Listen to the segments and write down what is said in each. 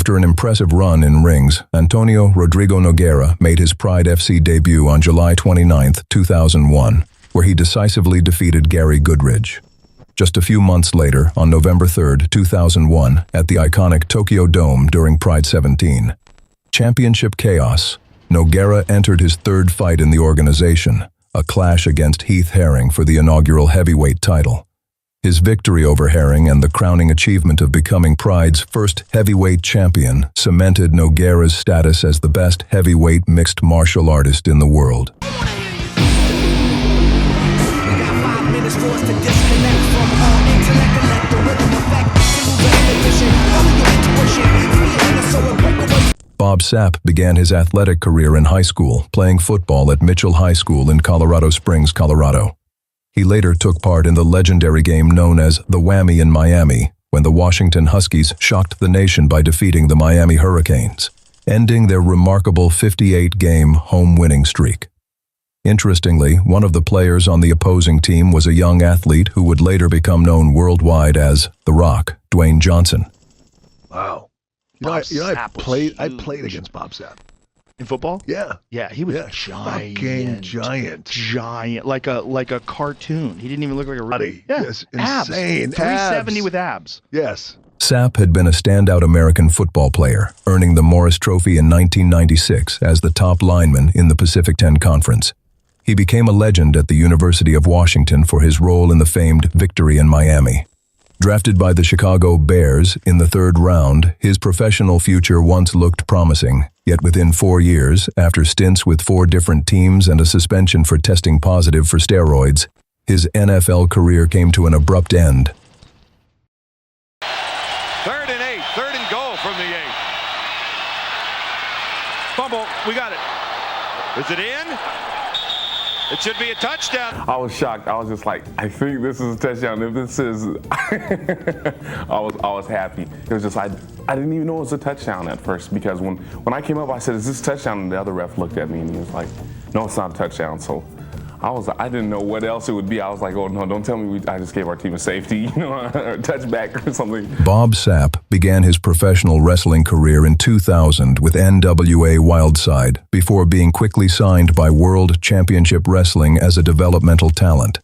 After an impressive run in rings, Antônio Rodrigo Nogueira made his Pride FC debut on July 29, 2001, where he decisively defeated Gary Goodridge. Just a few months later, on November 3, 2001, at the iconic Tokyo Dome during Pride 17. Championship chaos. Nogueira entered his third fight in the organization, a clash against Heath Herring for the inaugural heavyweight title. His victory over Herring and the crowning achievement of becoming Pride's first heavyweight champion cemented Nogueira's status as the best heavyweight mixed martial artist in the world. Bob Sapp began his athletic career in high school, playing football at Mitchell High School in Colorado Springs, Colorado. He later took part in the legendary game known as the Whammy in Miami, when the Washington Huskies shocked the nation by defeating the Miami Hurricanes, ending their remarkable 58-game home winning streak. Interestingly, one of the players on the opposing team was a young athlete who would later become known worldwide as The Rock, Dwayne Johnson. Wow. I played against Bob Sapp. In football? Yeah. Yeah, he was giant. Fucking giant. Giant. Like a cartoon. He didn't even look like a body. Yeah. Yes, insane. Abs. 370 with abs. Yes. Sapp had been a standout American football player, earning the Morris Trophy in 1996 as the top lineman in the Pacific 10 Conference. He became a legend at the University of Washington for his role in the famed victory in Miami. Drafted by the Chicago Bears in the third round, his professional future once looked promising, yet within 4 years, after stints with 4 different teams and a suspension for testing positive for steroids, his NFL career came to an abrupt end. 3rd and 8, 3rd and goal from the 8. Fumble, we got it. Is it in? It should be a touchdown. I was shocked. I was just like, I think this is a touchdown. If this is, I was happy. It was just I didn't even know it was a touchdown at first, because when I came up, I said, "Is this a touchdown?" And the other ref looked at me and he was like, "No, it's not a touchdown." So I didn't know what else it would be. I was like, "Oh no, don't tell me I just gave our team a safety, or a touchback or something." Bob Sapp began his professional wrestling career in 2000 with NWA Wildside before being quickly signed by World Championship Wrestling as a developmental talent.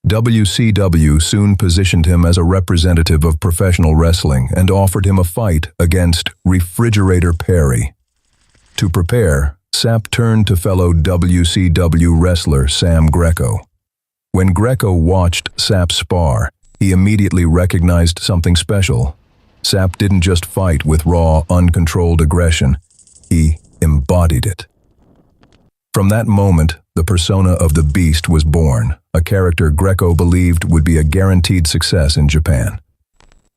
WCW soon positioned him as a representative of professional wrestling and offered him a fight against Refrigerator Perry. To prepare, Sapp turned to fellow WCW wrestler Sam Greco. When Greco watched Sapp spar, he immediately recognized something special. Sapp didn't just fight with raw, uncontrolled aggression. He embodied it. From that moment, the persona of the Beast was born, a character Greco believed would be a guaranteed success in Japan.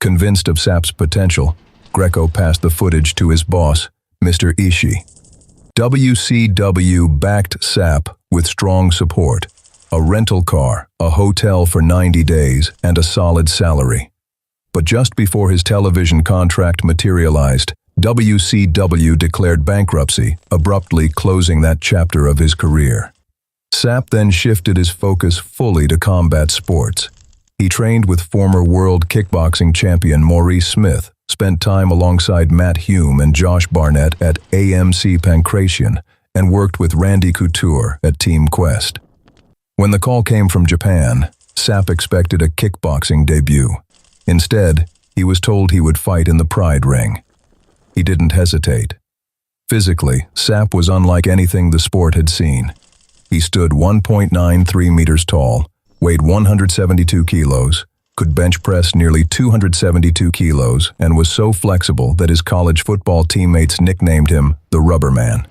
Convinced of Sapp's potential, Greco passed the footage to his boss, Mr. Ishii. WCW backed Sapp with strong support, a rental car, a hotel for 90 days, and a solid salary. But just before his television contract materialized, WCW declared bankruptcy, abruptly closing that chapter of his career. Sapp then shifted his focus fully to combat sports. He trained with former world kickboxing champion Maurice Smith, spent time alongside Matt Hume and Josh Barnett at AMC Pancration, and worked with Randy Couture at Team Quest. When the call came from Japan, Sapp expected a kickboxing debut. Instead, he was told he would fight in the Pride ring. He didn't hesitate. Physically, Sapp was unlike anything the sport had seen. He stood 1.93 meters tall, weighed 172 kilos, could bench press nearly 272 kilos, and was so flexible that his college football teammates nicknamed him the Rubber Man.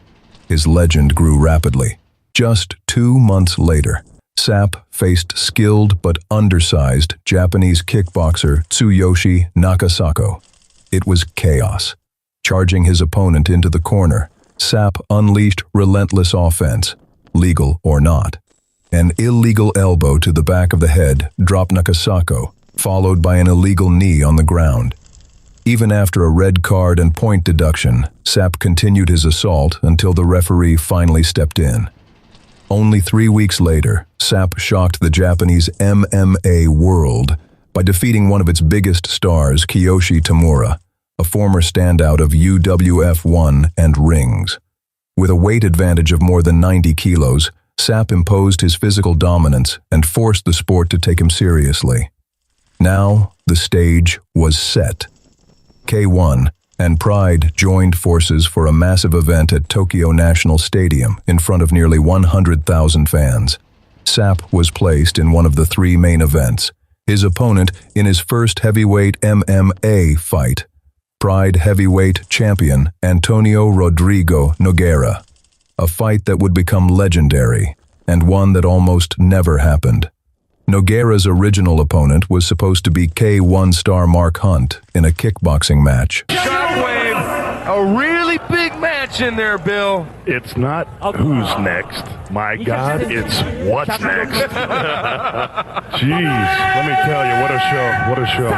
His legend grew rapidly. Just 2 months later, Sapp faced skilled but undersized Japanese kickboxer Tsuyoshi Nakasako. It was chaos. Charging his opponent into the corner, Sapp unleashed relentless offense, legal or not. An illegal elbow to the back of the head dropped Nakasako, followed by an illegal knee on the ground. Even after a red card and point deduction, Sapp continued his assault until the referee finally stepped in. Only 3 weeks later, Sapp shocked the Japanese MMA world by defeating one of its biggest stars, Kiyoshi Tamura, a former standout of UWF1 and rings. With a weight advantage of more than 90 kilos, Sapp imposed his physical dominance and forced the sport to take him seriously. Now, the stage was set. K1 and Pride joined forces for a massive event at Tokyo National Stadium in front of nearly 100,000 fans. Sapp was placed in one of the three main events. His opponent in his first heavyweight MMA fight, Pride heavyweight champion Antônio Rodrigo Nogueira. A fight that would become legendary, and one that almost never happened. Nogueira's original opponent was supposed to be K1 star Mark Hunt in a kickboxing match. Shockwave, a really big match in there, Bill. It's not who's next. My God, it's what's next. Jeez, let me tell you, what a show, what a show.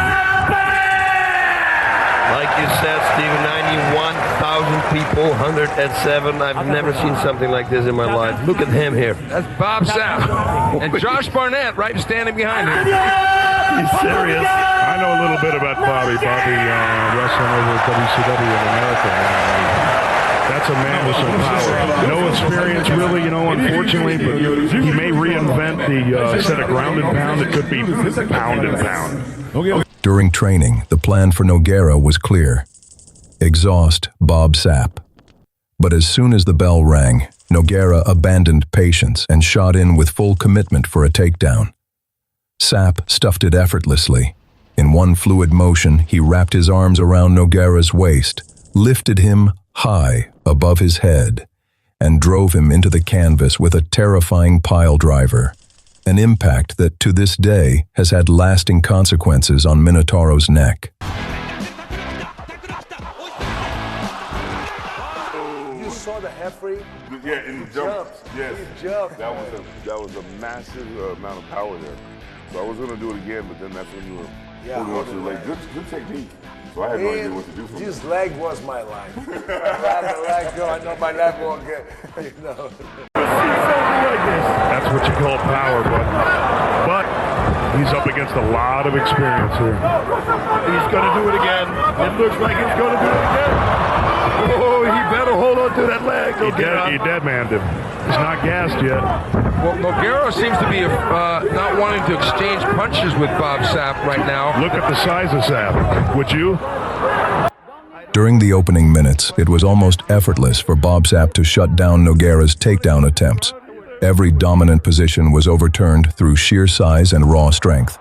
Like you said, Steven, 91,000 people, 107. I've never seen something like this in my life. Look at him here. That's Bob Sapp. And Josh Barnett right standing behind him. He's serious. I know a little bit about Bobby. Bobby wrestling over at WCW in America. That's a man with some power. No experience, really, unfortunately, but he may reinvent the set of ground and pound. It could be pound and pound. During training, the plan for Nogueira was clear. Exhaust Bob Sapp. But as soon as the bell rang, Nogueira abandoned patience and shot in with full commitment for a takedown. Sapp stuffed it effortlessly. In one fluid motion, he wrapped his arms around Nogueira's waist, lifted him high above his head, and drove him into the canvas with a terrifying pile driver. An impact that to this day has had lasting consequences on Minotauro's neck. You saw the referee? Yeah, in the jumps. Yes. He jumped. That was a massive amount of power there. So I was going to do it again, but then that's when you were holding on to the leg. Good technique. So I had no idea what to do from This leg was my line. I had to let go. I know my leg won't get, That's what you call power, but he's up against a lot of experience here. He's going to do it again. It looks like he's going to do it again. Oh, he better hold on to that leg. He dead-manned him. He's not gassed yet. Well, Nogueira seems to be not wanting to exchange punches with Bob Sapp right now. Look at the size of Sapp. Would you? During the opening minutes, it was almost effortless for Bob Sapp to shut down Nogueira's takedown attempts. Every dominant position was overturned through sheer size and raw strength.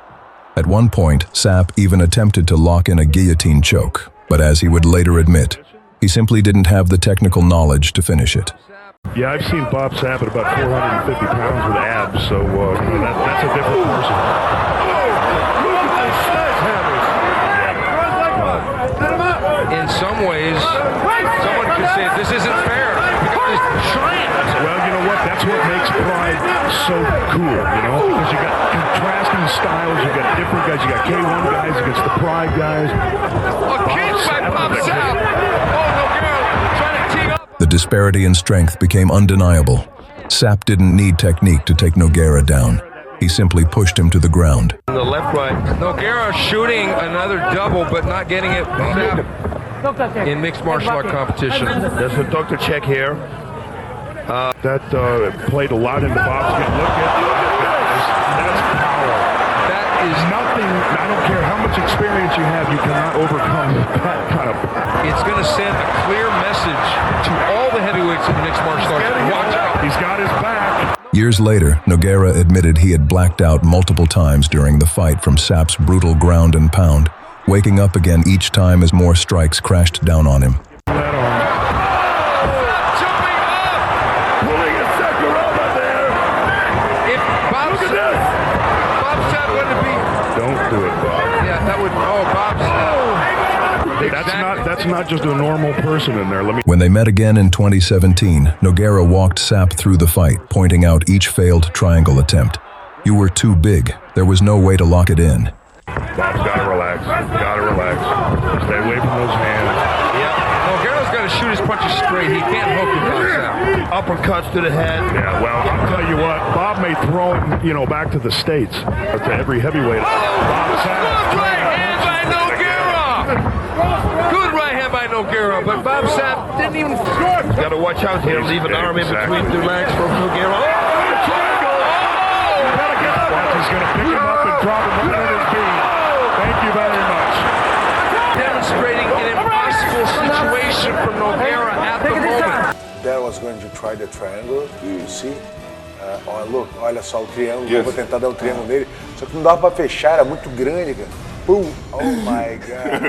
At one point, Sapp even attempted to lock in a guillotine choke, but as he would later admit, he simply didn't have the technical knowledge to finish it. Yeah, I've seen Bob Sapp at about 450 pounds with abs, so that's a different person. In some ways, someone could say this isn't fair. Because this giant. Well, you know what? That's what makes Pride so cool, because you got contrasting styles, you got different guys, you got K1 guys against the Pride guys. A kick by Bob Sapp. Oh, Nogueira trying to tee up. The disparity in strength became undeniable. Sapp didn't need technique to take Nogueira down. He simply pushed him to the ground. The left right. Nogueira shooting another double, but not getting it in mixed martial art competition. There's a doctor check here. That played a lot into Bob's game. Look at that's power. That is nothing. I don't care how much experience you have, you cannot overcome that kind of. It's going to send a clear message to all the heavyweights in mixed martial arts. Watch out. He's got his back. Years later, Nogueira admitted he had blacked out multiple times during the fight from Sapp's brutal ground and pound, waking up again each time as more strikes crashed down on him. That's not just a normal person in there. When they met again in 2017, Nogueira walked Sapp through the fight, pointing out each failed triangle attempt. You were too big. There was no way to lock it in. Bob's gotta relax. Gotta relax. Stay away from those hands. Yeah. Nogueira's got to shoot his punches straight. He can't hook with Bob Sapp. Uppercuts to the head. Yeah, well, I'll tell you what. Bob may throw him, back to the States. To every heavyweight. Bob Sapp. Good right hand by Nogueira. Good Nogueira, but Bob Sapp didn't even. Got to watch out here. Leave an arm in between the legs for Nogueira. Oh, triangle! He's going to pick him up and drop him right on his feet. Thank you very much. Demonstrating an impossible situation for Nogueira at the moment. That was going to try the triangle, you see? Olha só o triângulo, eu vou tentar dar um triângulo nele. Só que não dava pra fechar, era muito grande, cara. Boom! Oh my God.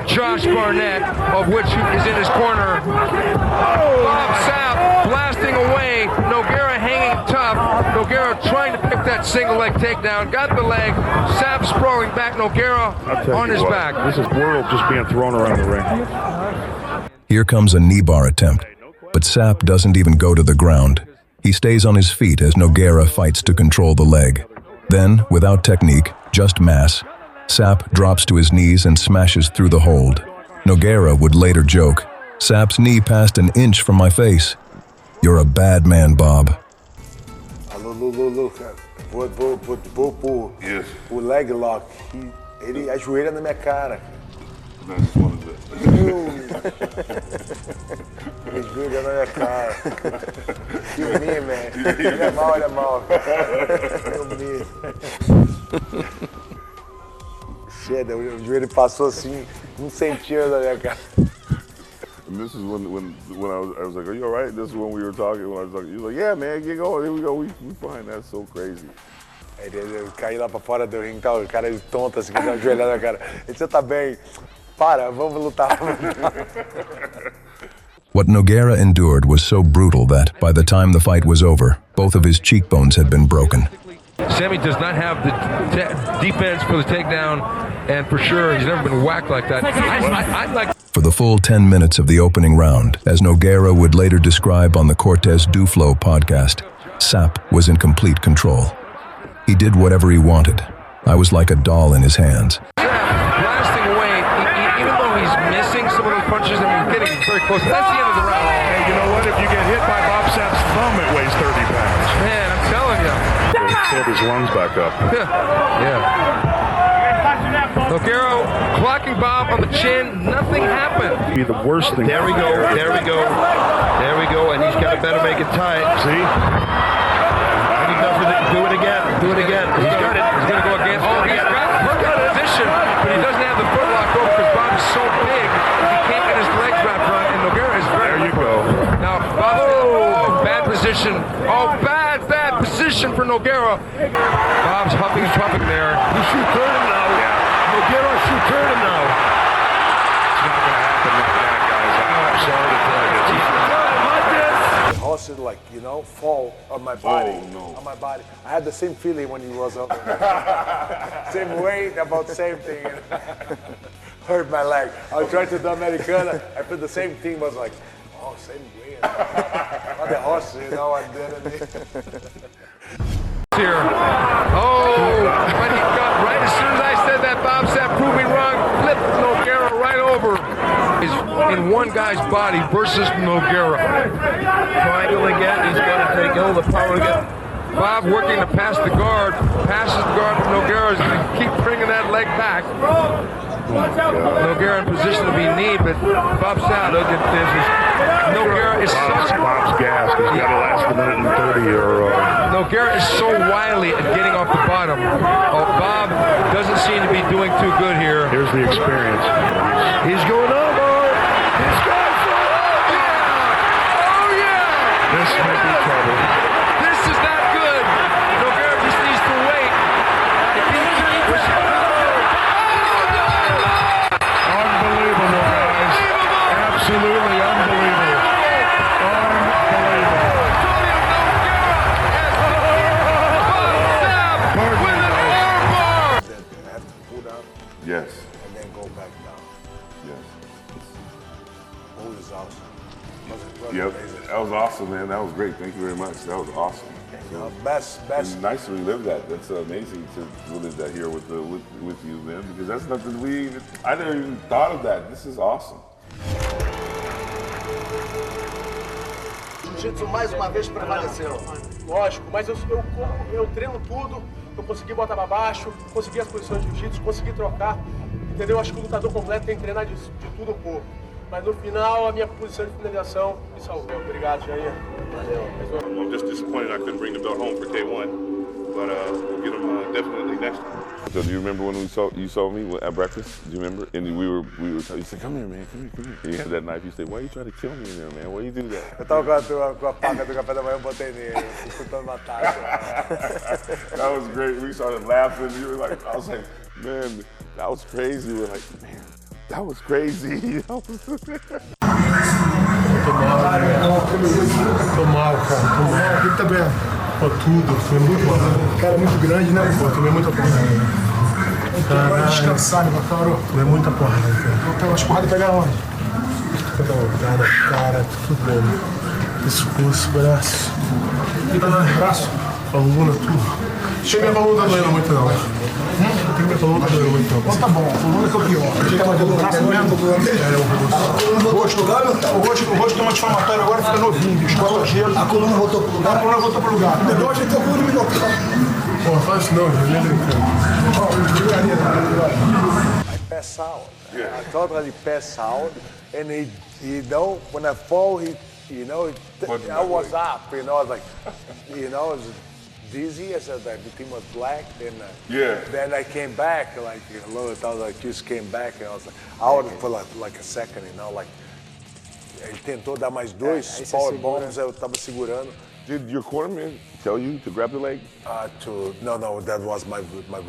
Josh Barnett, of which is in his corner. Bob Sapp blasting away. Nogueira hanging tough. Nogueira trying to pick that single leg takedown. Got the leg. Sapp sprawling back. Nogueira on his back. This is world just being thrown around the ring. Here comes a knee bar attempt, but Sapp doesn't even go to the ground. He stays on his feet as Nogueira fights to control the leg. Then, without technique, just mass, Sapp drops to his knees and smashes through the hold. Nogueira would later joke, "Sapp's knee passed an inch from my face. You're a bad man, Bob." Look. O leg lock. Ele ajoelha na minha cara. Ele ajoelha na minha cara. You me, man. Ele é mal. Eu me. Chega, o joelho passou assim, 1 centímetro da minha cara. And this is when I was like, "Are you all right?" This is when we were talking. When I was like, "He was like, yeah, man, get going. Here we go. We fine." That's so crazy. Eu caí lá pra fora do ringue, o cara tonto assim, com a joelhada na cara. Ele disse: "Você tá bem? Para, vamos lutar." What Nogueira endured was so brutal that, by the time the fight was over, both of his cheekbones had been broken. Sammy does not have the defense for the takedown, and for sure, he's never been whacked like that. I'd like. For the full 10 minutes of the opening round, as Nogueira would later describe on the Cortez Duflo podcast, Sapp was in complete control. He did whatever he wanted. I was like a doll in his hands. Blasting away, even though he's missing some of those punches and he's getting very close. That's the end of the round. Hey, you know what? If you get hit by Bob Sapp's thumb, it weighs 30 pounds. Man, I'm telling you. Filled his lungs back up. Yeah. Nogueira clocking Bob on the chin. Nothing happened. Be the worst thing. There we go. And he's got to better make it tight. See? And he does it. Do it again. He's got it. He's going to go again. Oh, he's got perfect position, but he doesn't have the foot lock over because Bob is so big, he can't get his legs wrapped around, and Nogueira is very. There you go. Now, Bob, bad position. Oh, bad position for Nogueira. Bob's huffing and puffing there. He should turn him now. Yeah. Nogueira should turn him now. It's not going to happen like that, guys. I'm sorry to tell you. The horse is like, fall on my body. Oh, no. On my body. I had the same feeling when he was up. Same weight, about the same thing. Hurt my leg. I was trying to do Americana. I felt the same thing, was like, oh, same weight. Not the horse, I did it. Here. Oh, but he got right as soon as I said that, Bob Sapp proved me wrong. Flipped Nogueira right over. He's in one guy's body versus Nogueira. Triangle again. He's got to take all the power again. Bob working to pass the guard. Passes the guard from Nogueira. He's going to keep bringing that leg back. Nogueira in position to be kneed, but Bob Sapp doesn't get this. Nogueira is Bob's gassed. He's got to last a minute and 30 or... Nogueira is so wily at getting off the bottom. Oh, Bob doesn't seem to be doing too good here. Here's the experience. He's going over. He's going for it. Oh, yeah. This might be trouble. This is not good. Nogueira just needs to wait. Unbelievable, guys. Absolutely unbelievable. Yes. And then go back down. Yes. Oh, it was awesome. Yep. That was awesome, man. That was great. Thank you very much. That was awesome. Best. It's nice to relive that. That's amazing to relive that here with you, man. Because that's nothing I never even thought of that. This is awesome. Jiu-jitsu mais uma vez prevaleceu. Lógico, mas eu treino tudo. Eu consegui botar pra baixo, consegui as posições de jiu-jitsu, consegui trocar. Entendeu? Acho que o lutador completo tem que treinar de tudo um pouco. Mas no final, a minha posição de finalização me salvou. Obrigado, Jair. Valeu. I'm just disappointed I couldn't bring the belt home for K1, but we'll get him definitely next time. So do you remember when you saw me at breakfast? Do you remember? And you said, "Come here, man, come here." You had that knife. You said, "Why are you trying to kill me in there, man? Why you do that?" Eu tava com a faca do café da manhã, eu botei nele, escutando uma taça. That was great. We started laughing. You were like, I was like, man, that was crazy. We were like, man, that was crazy. Tô mal, cara. Tô mal. O que tá vendo? Pô, tudo. Foi muito bom. Cara, muito grande, né? Pô, tomei muita porrada. Vai descansar, meu caro. Tomei muita porrada, cara. Então, as porradas pegaram onde? Cara, tudo bom. Pescoço, braço. E tá no braço? Coluna, tudo. Chega minha coluna doendo muito, não. Tem minha coluna doendo muito, não. Então tá bom, a coluna que é o pior. Chega mais do braço mesmo. O rosto tem uma inflamatória agora, fica novinho, bicho. Bota gelo. A coluna voltou pro lugar? A coluna voltou pro lugar. Ainda bem que tem coluna me notar. Pô, faz isso não, gente. I pass out. I totally pass out. And when I fall, I was up, I was like, it was dizzy. I said everything was black. Then I came back, like, I was like, just came back, and I was like, out for like a second, like, ele tentou dar mais dois power bombs, eu tava segurando. Did your cornerman tell you to grab the leg? No, that was my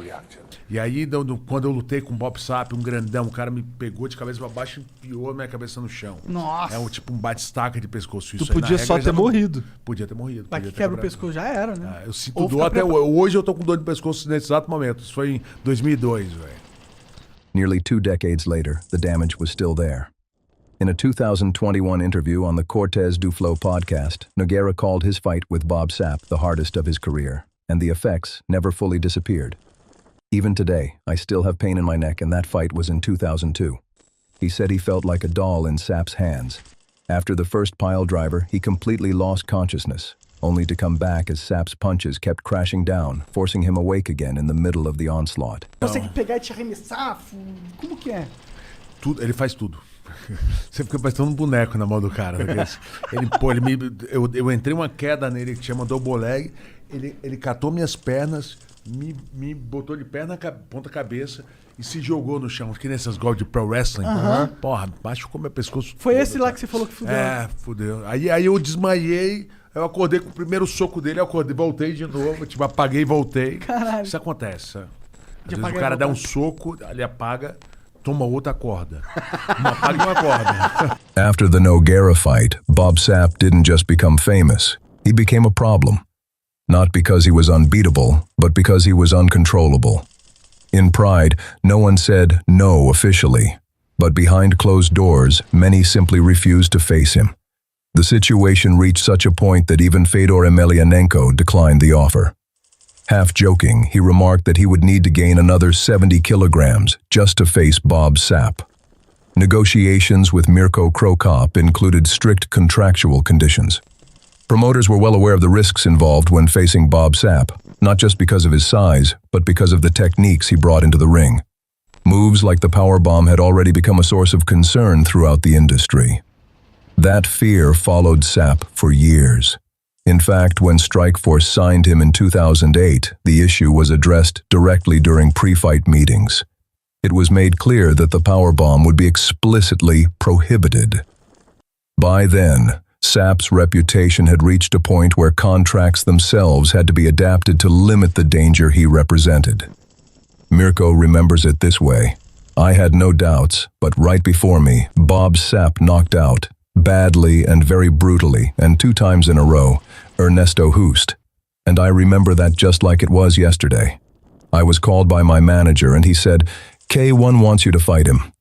reaction. E aí, quando eu lutei com o Bob Sapp, um grandão, o cara me pegou de cabeça pra baixo e enfiou a minha cabeça no chão. Nossa! É tipo um bate-estaca de pescoço. Tu podia só ter morrido. Podia ter morrido. Mas que quebra o pescoço já era, né? Eu sinto dor até hoje. Eu tô com dor de pescoço nesse exato momento. Isso foi em 2002, velho. Nearly 2 decades later, the damage was still there. In a 2021 interview on the Cortez Du Flow podcast, Nogueira called his fight with Bob Sapp the hardest of his career, and the effects never fully disappeared. Even today, I still have pain in my neck, and that fight was in 2002. He said he felt like a doll in Sapp's hands. After the first pile driver, he completely lost consciousness, only to come back as Sapp's punches kept crashing down, forcing him awake again in the middle of the onslaught. Você tem que pegar e te arremessar? Como que é? Tudo, ele faz tudo. Você fica parecendo um boneco na mão do cara. Eu entrei uma queda nele que chama double leg. Ele catou minhas pernas, me botou de perna ponta cabeça e se jogou no chão. Que nessas gols de pro wrestling. Porra, machucou meu pescoço. Foi esse lá que você falou que fudeu? Fudeu. Aí eu desmaiei, eu acordei com o primeiro soco dele, voltei de novo, apaguei e voltei. Caralho. Isso acontece. Às vezes o cara dá um soco, ele apaga. Toma outra corda. Uma palha e uma corda. After the Nogueira fight, Bob Sapp didn't just become famous. He became a problem. Not because he was unbeatable, but because he was uncontrollable. In Pride, no one said no officially. But behind closed doors, many simply refused to face him. The situation reached such a point that even Fedor Emelianenko declined the offer. Half joking, he remarked that he would need to gain another 70 kilograms just to face Bob Sapp. Negotiations with Mirko Krokop included strict contractual conditions. Promoters were well aware of the risks involved when facing Bob Sapp, not just because of his size, but because of the techniques he brought into the ring. Moves like the powerbomb had already become a source of concern throughout the industry. That fear followed Sapp for years. In fact, when Strikeforce signed him in 2008, the issue was addressed directly during pre-fight meetings. It was made clear that the powerbomb would be explicitly prohibited. By then, Sapp's reputation had reached a point where contracts themselves had to be adapted to limit the danger he represented. Mirko remembers it this way. I had no doubts, but right before me, Bob Sapp knocked out, badly and very brutally, and 2 times in a row, Ernesto Hoost. And I remember that just like it was yesterday. I was called by my manager and he said, K1 wants you to fight him.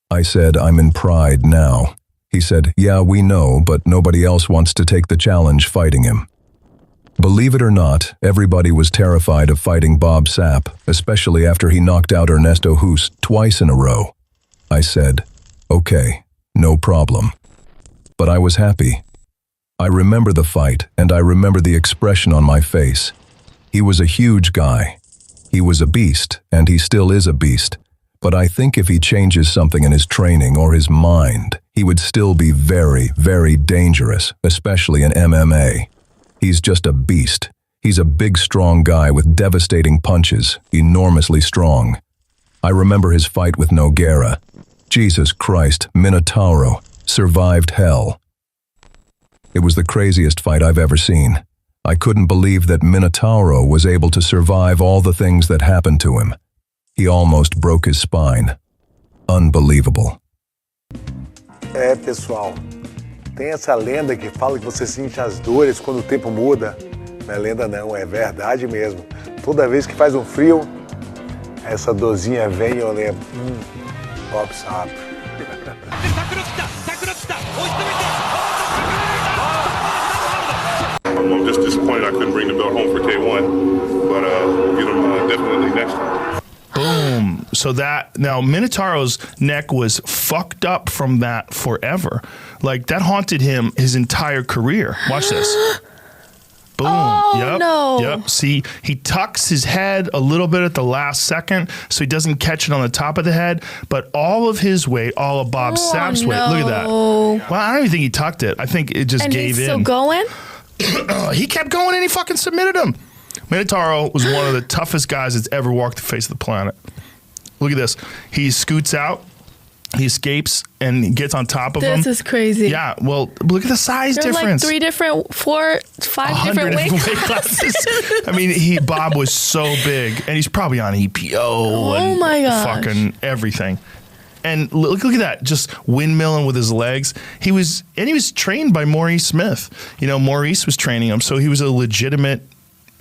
I said, I'm in Pride now. He said, yeah, we know, but nobody else wants to take the challenge fighting him. Believe it or not, everybody was terrified of fighting Bob Sapp, especially after he knocked out Ernesto Hoost 2 in a row. I said, okay, no problem. But I was happy. I remember the fight, and I remember the expression on my face. He was a huge guy. He was a beast, and he still is a beast. But I think if he changes something in his training or his mind, he would still be very, very dangerous, especially in MMA. He's just a beast. He's a big, strong guy with devastating punches, enormously strong. I remember his fight with Nogueira. Jesus Christ, Minotauro survived hell. It was the craziest fight I've ever seen. I couldn't believe that Minotauro was able to survive all the things that happened to him. He almost broke his spine. Unbelievable. Pessoal, tem essa lenda que fala que você sente as dores quando o tempo muda. Não é lenda não, é verdade mesmo. Toda vez que faz um frio, essa dorzinha vem e eu lembro. Bob Sapp. I'm just disappointed I couldn't bring the belt home for K1, but we'll get him definitely next time. Boom. So that, now Minotauro's neck was fucked up from that forever. Like, that haunted him his entire career. Watch this. Boom. Oh, yep. no. Yep. See, he tucks his head a little bit at the last second so he doesn't catch it on the top of the head, but all of his weight, all of Bob Sapp's weight, look at that. Well, I don't even think he tucked it. I think it just gave in. And he's still going? He kept going and he fucking submitted him. Minotauro was one of the toughest guys that's ever walked the face of the planet. Look at this. He scoots out, he escapes, and he gets on top of him. This is crazy. Yeah, well, look at the size difference. Like 5 different weight classes. I mean, Bob was so big, and he's probably on EPO and my gosh. fucking everything. And look at that, just windmilling with his legs. He was trained by Maurice Smith. You know, Maurice was training him, so he was a legitimate,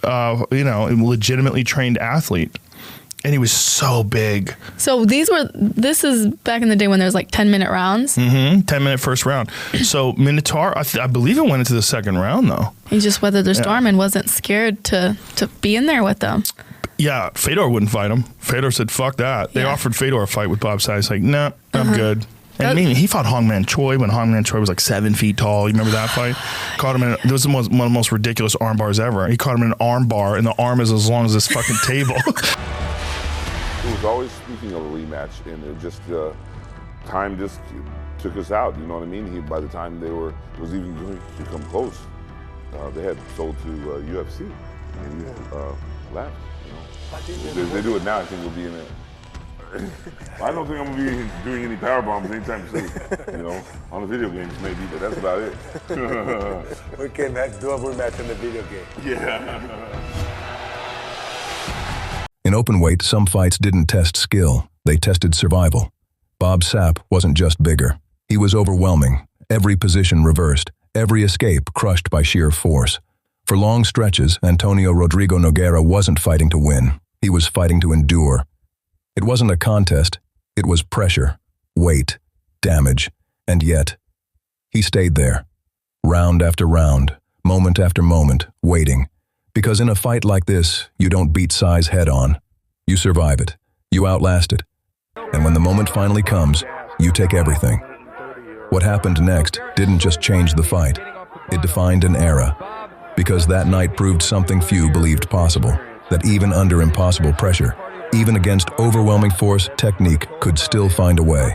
legitimately trained athlete. And he was so big. So this is back in the day when there was like 10-minute rounds? Mm-hmm, 10-minute first round. So Minotauro, I believe it went into the second round, though. He just weathered the storm and wasn't scared to be in there with them. Yeah, Fedor wouldn't fight him. Fedor said, fuck that. They offered Fedor a fight with Bob Sapp. He's like, nah, I'm good. And I mean, he fought Hongman Choi when Hongman Choi was like 7 feet tall. You remember that fight? Caught him in, it was one of the most ridiculous arm bars ever. He caught him in an arm bar, and the arm is as long as this fucking table. It was always speaking of a rematch, and it just time just took us out. You know what I mean? By the time it was even going to come close, they had sold to UFC, and we left. You know, if they do it now, I think we'll be in it. I don't think I'm gonna be doing any power bombs anytime soon. You know, on the video games maybe, but that's about it. We can do a rematch in the video game. Yeah. In Openweight, some fights didn't test skill, they tested survival. Bob Sapp wasn't just bigger. He was overwhelming, every position reversed, every escape crushed by sheer force. For long stretches, Antônio Rodrigo Nogueira wasn't fighting to win. He was fighting to endure. It wasn't a contest, it was pressure, weight, damage, and yet, he stayed there, round after round, moment after moment, waiting. Because in a fight like this, you don't beat size head on. You survive it. You outlast it. And when the moment finally comes, you take everything. What happened next didn't just change the fight. It defined an era. Because that night proved something few believed possible. That even under impossible pressure, even against overwhelming force, technique could still find a way.